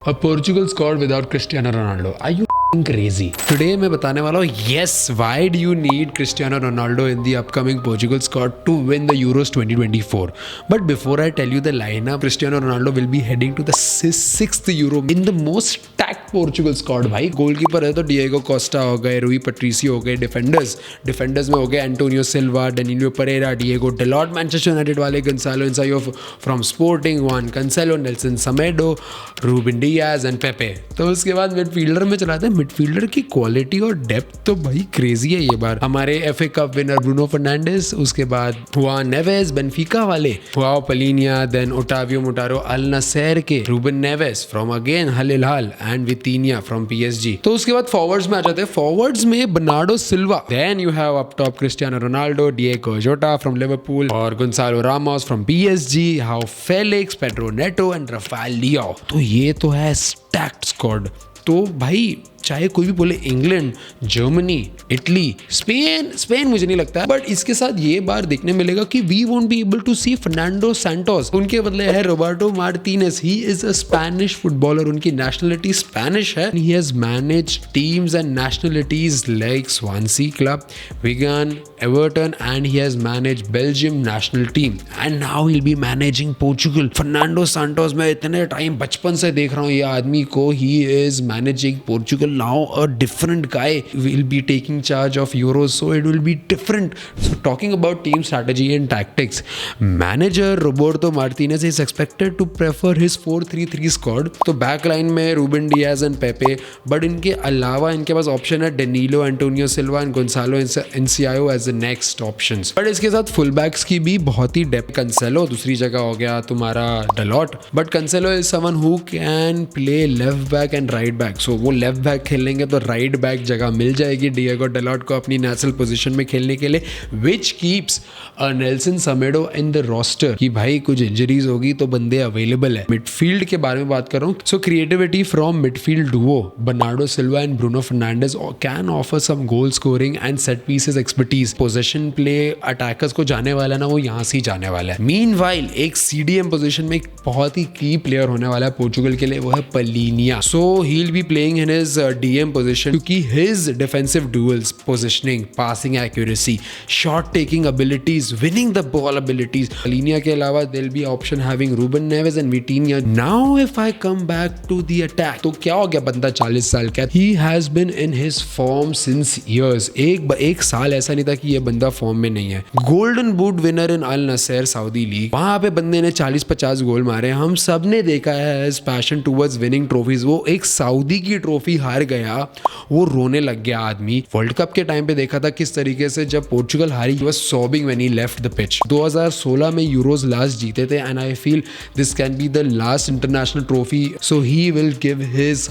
A Portugal squad without Cristiano Ronaldo. Are you crazy? Today मैं बताने वाला हूँ yes, why do you need Cristiano Ronaldo in the upcoming Portugal squad to win the Euros 2024? But before I tell you the lineup, Cristiano Ronaldo will be heading to the sixth Euro in the most stacked Portugal squad. भाई goalkeeper है तो Diego Costa हो गए, रूई Patricio हो गए, defenders में हो गए Antonio Silva, Danilo Pereira, Diego Dalot, Manchester United वाले Goncalo Inacio from Sporting, Joao Cancelo, Nelson Semedo, Ruben Dias and Pepe. तो उसके बाद मिडफील्डर में चलाते हैं. मिडफील्डर की क्वालिटी और डेप्थ तो भाई क्रेजी है ये बार. हमारे FA cup winner Bruno Fernandes, उसके बाद हुआ नेवेस बेनफिका वाले, हुआ पलिनिया, देन ओटावियो मोटारो अल नसेर के, रूबन नेवेस फ्रॉम अगेन हल हिलाल एंड वितीनिया फ्रॉम पीएसजी. तो उसके बाद फॉरवर्ड्स में आ जाते हैं. फॉरवर्ड्स में Bernardo Silva, then you have up top Cristiano Ronaldo, Diogo Jota from Liverpool और Goncalo Ramos from PSG, Joao Felix, Pedro Neto and Rafael Leao. तो ये तो है स्टैक्ड स्क्वाड. तो भाई चाहे कोई भी बोले इंग्लैंड, जर्मनी, इटली, स्पेन मुझे नहीं लगता है, बट इसके साथ ये बार देखने मिलेगा कि we won't be able to see Fernando Santos. उनके बदले है Roberto Martinez. He is a Spanish footballer. उनकी नेशनलिटी स्पेनिश है. He has managed teams and nationalities like Swansea club, Wigan, Everton and he has managed Belgium national team and now he will be managing Portugal. Fernando Santos मैं इतने time बचपन से देख रहा हूँ ये आदमी को. He is managing Portugal. Now a different guy will be taking charge of Euros, so it will be different. So talking about team strategy and tactics, manager Roberto Martinez is expected to prefer his 4-3-3 squad. तो back line में Ruben Dias and Pepe, but इनके अलावा इनके पास option है Danilo, Antonio Silva and Goncalo Inacio as the next options. But इसके साथ full backs की भी बहुत ही डेप्थ. कैंसेलो दूसरी जगह हो गया तुम्हारा Dalot, but Cancelo is someone who can play left back and right back. So वो लेफ्ट बैक खेलेंगे तो राइट बैक जगह मिल जाएगी डिएगो डेलॉट को अपनी नेचुरल पोजीशन में खेलने के लिए, which keeps Nelson Semedo in the roster. कि भाई कुछ इंजरीज होगी तो बंदे अवेलेबल है. मिडफील्ड के बारे में बात कर रहा हूँ. So creativity from midfield duo Bernardo Silva and Bruno Fernandes can offer some goal scoring and set pieces expertise. Position play attackers को जाने वाला ना वो यहाँ से ही जाने वाला है. मीनवाइल एक सीडीएम पोजीशन में एक बहुत ही की प्लेयर होने वाला है पोर्चुगल के लिए, वो है Palhinha. So he will be playing in his DM position क्योंकि his defensive duels, positioning, passing accuracy, shot taking abilities, winning the ball abilities. Palinia के अलावा there'll be option having Ruben Neves and Vitinha. Now if I come back to the attack, तो क्या हो गया बंदा 40 साल का. He has been in his form since years. एक साल ऐसा नहीं था कि ये बंदा फॉर्म में नहीं है. Golden boot winner in Al Nassr Saudi League, वहां पे बंदे ने 40-50 गोल मारे. हम सब ने देखा है his passion towards winning trophies. वो एक सऊदी की ट्रॉफी हार गया, वो रोने लग गया आदमी. वर्ल्ड कप के टाइम पे देखा था किस तरीके से जब पोर्चुगल हारी, he was sobbing when he left the pitch. 2016 में यूरोज लास्ट जीते थे and I feel this can be the last international trophy, so he will give his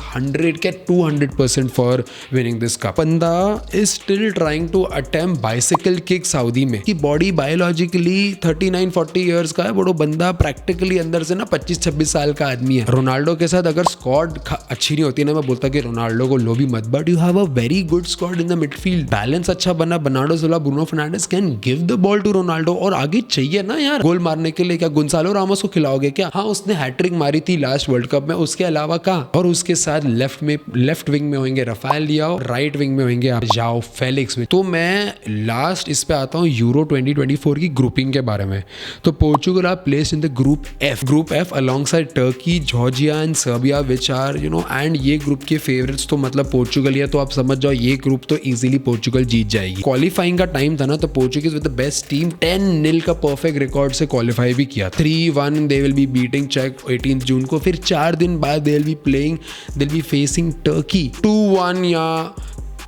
200% for winning this cup. बंदा is still trying to attempt bicycle kick Saudi में. कि body biologically 39-40 years का है, बड़ो बंदा practically अंदर से ना 25-26 साल का आदमी है. रोनाल्डो के साथ अगर स्क्वाड अच्छी नहीं होती ना, मैं बोलता कि रोनाल्डो को लो भी मत, but you have a very good squad in the midfield. Balance अच्छा बना. Bernardo Silva, Bruno Fernandes can give the ball to Ronaldo. और आगे चाहिए ना यार गोल मारने के लिए. क्या गोंसालो रामोस को खिलाओगे क्या? हाँ उसने हैट्रिक मारी थी लास्ट वर्ल्ड कप में, उसके अलावा कहाँ. और उसके साथ लेफ्ट विंग में होंगे राफेल लियाओ, राइट विंग में होंगे जाओ फेलिक्स. तो मैं लास्ट इस पे आता हूँ यूरो 2024 की ग्रुपिंग के बारे में. तो Portugal are placed in the group F alongside Turkey, Georgia and Serbia which are and ये ग्रुप के फेवरेट्स तो मतलब पोर्चुगल है. तो आप समझ जाओ ये ग्रुप तो इजीली पोर्चुगल जीत जाएगी. क्वालिफाइंग का टाइम था ना, तो Portuguese with the best team 10-0 का परफेक्ट रिकॉर्ड से क्वालिफाई भी किया. 3-1 दे विल बी बीटिंग चेक 18 जून को. फिर 4 दिन बाद they will be facing Turkey. 2-1 या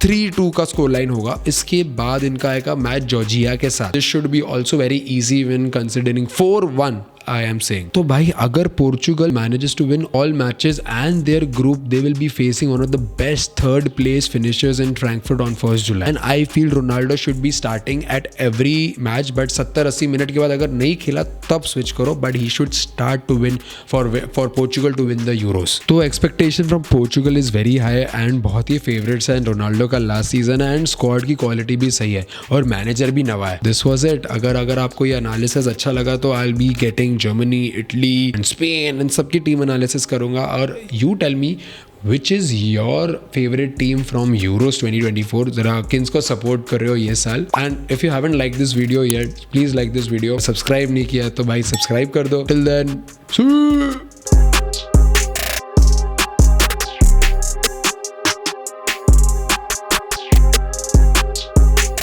3-2 का स्कोर लाइन होगा. इसके बाद इनका आएगा मैच जॉर्जिया के साथ. This should be also very easy when considering 4-1 I am saying. तो भाई अगर Portugal manages to win all matches and their group, they will be facing one of the best third place finishers in Frankfurt on 1st July. And I feel Ronaldo should be starting at every match, but 70-80 minute के बाद अगर नहीं खेला तब switch करो, but he should start to win for Portugal to win the Euros. तो expectation from Portugal is very high and बहुत ही favorites हैं. Ronaldo का last season है and squad की quality भी सही है और manager भी नवा है. This was it. अगर आपको ये analysis अच्छा लगा तो I'll be getting including Germany, Italy and Spain, इन सबकी टीम एनालिसिस करूंगा. और you tell me which is your favourite team from Euros 2024. जरा किसको सपोर्ट कर रहे हो ये साल. And if you haven't like this video yet, please like this video. Subscribe नहीं किया तो भाई सब्सक्राइब कर दो. Till then